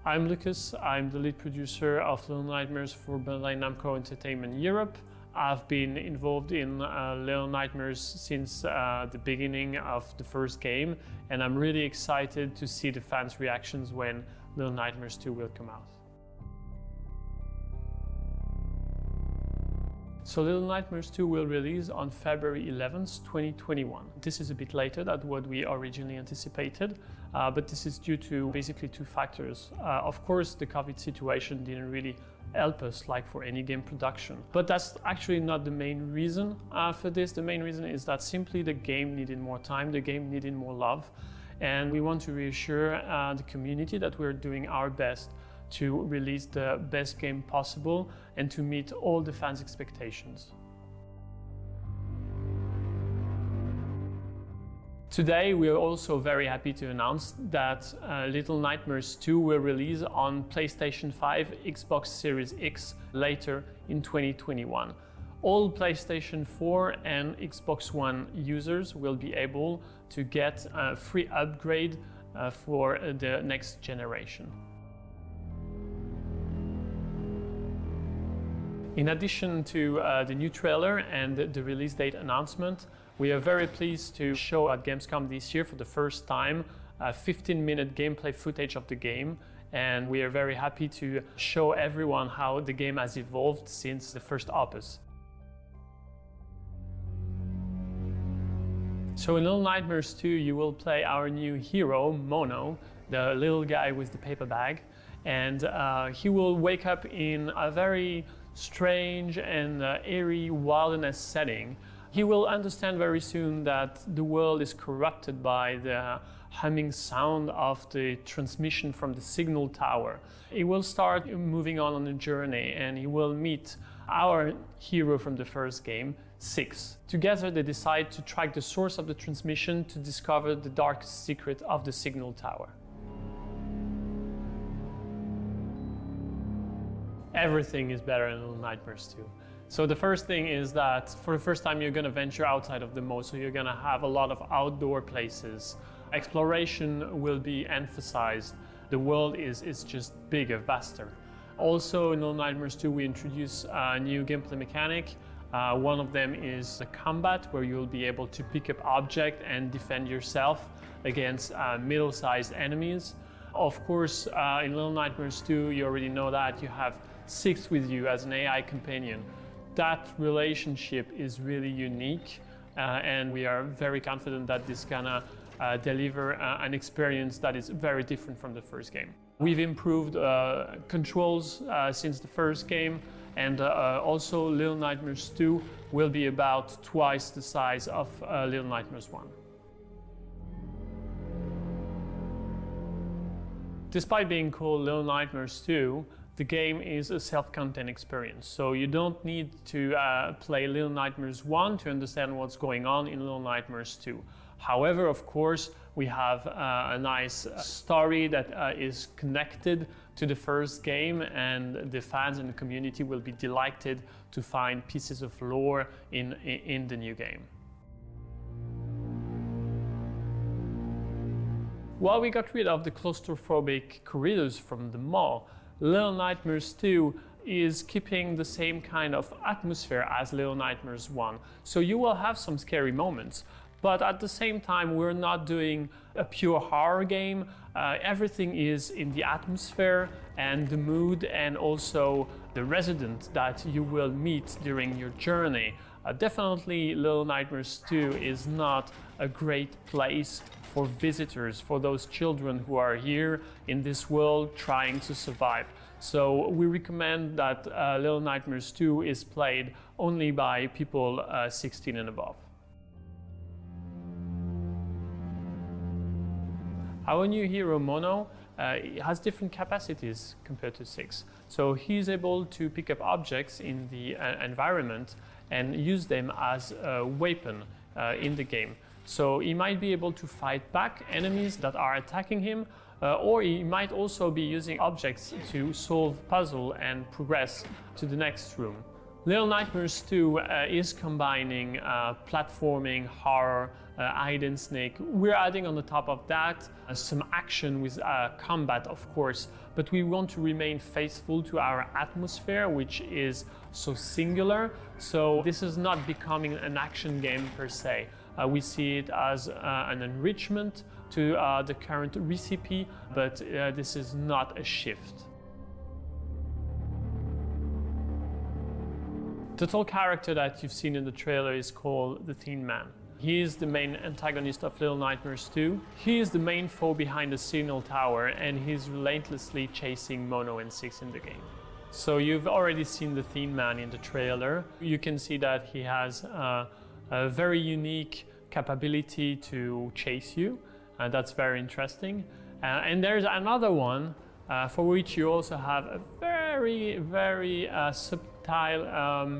I'm Lucas, I'm the lead producer of Little Nightmares for Bandai Namco Entertainment Europe. I've been involved in Little Nightmares since the beginning of the first game, and I'm really excited to see the fans' reactions when Little Nightmares 2 will come out. So Little Nightmares 2 will release on February 11th, 2021. This is a bit later than what we originally anticipated, but this is due to basically two factors. Of course, the COVID situation didn't really help us like for any game production. But that's actually not the main reason for this. The main reason is that simply the game needed more time, the game needed more love, and we want to reassure the community that we're doing our best to release the best game possible and to meet all the fans' expectations. Today, we are also very happy to announce that Little Nightmares 2 will release on PlayStation 5, Xbox Series X later in 2021. All PlayStation 4 and Xbox One users will be able to get a free upgrade for the next generation. In addition to the new trailer and the release date announcement, we are very pleased to show at Gamescom this year for the first time a 15-minute gameplay footage of the game, and we are very happy to show everyone how the game has evolved since the first opus. So in Little Nightmares 2, you will play our new hero, Mono, the little guy with the paper bag, and he will wake up in a very strange and eerie wilderness setting. He will understand very soon that the world is corrupted by the humming sound of the transmission from the signal tower. He will start moving on a journey, and he will meet our hero from the first game, Six. Together they decide to track the source of the transmission to discover the darkest secret of the signal tower. Everything is better in Little Nightmares 2. So the first thing is that for the first time you're going to venture outside of the mode, so you're going to have a lot of outdoor places. Exploration will be emphasized. The world is just bigger, vaster. Also in Little Nightmares 2 we introduce a new gameplay mechanic. One of them is the combat, where you'll be able to pick up objects and defend yourself against middle-sized enemies. Of course, in Little Nightmares 2, you already know that you have Six with you as an AI companion. That relationship is really unique, and we are very confident that this is gonna deliver an experience that is very different from the first game. We've improved controls since the first game, and also Little Nightmares 2 will be about twice the size of Little Nightmares 1. Despite being called Little Nightmares 2, the game is a self-contained experience, so you don't need to play Little Nightmares 1 to understand what's going on in Little Nightmares 2. However, of course, we have a nice story that is connected to the first game, and the fans and the community will be delighted to find pieces of lore in the new game. While we got rid of the claustrophobic corridors from the mall, Little Nightmares 2 is keeping the same kind of atmosphere as Little Nightmares 1. So you will have some scary moments, But at the same time, we're not doing a pure horror game. Everything is in the atmosphere and the mood, and also the resident that you will meet during your journey. Definitely Little Nightmares 2 is not a great place for visitors, for those children who are here in this world trying to survive. So we recommend that Little Nightmares 2 is played only by people 16 and above. Our new hero, Mono, has different capacities compared to 6. So he's able to pick up objects in the environment and use them as a weapon in the game. So he might be able to fight back enemies that are attacking him, or he might also be using objects to solve puzzles and progress to the next room. Little Nightmares 2 is combining platforming, horror, hide and seek. We're adding on the top of that some action with combat, of course, but we want to remain faithful to our atmosphere, which is so singular. So this is not becoming an action game per se. We see it as an enrichment to the current recipe, but this is not a shift. The tall character that you've seen in the trailer is called the Thin Man. He is the main antagonist of Little Nightmares 2. He is the main foe behind the signal tower, and he's relentlessly chasing Mono and 6 in the game. So you've already seen the Thin Man in the trailer. You can see that he has a very unique capability to chase you, and that's very interesting. And there's another one for which you also have a very subtle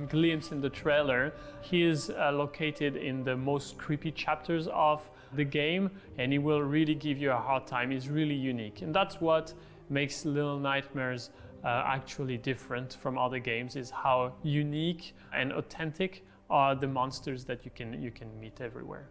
glimpse in the trailer. He is located in the most creepy chapters of the game, and he will really give you a hard time. He's really unique, and that's what makes Little Nightmares actually different from other games, is how unique and authentic are the monsters that you can meet everywhere.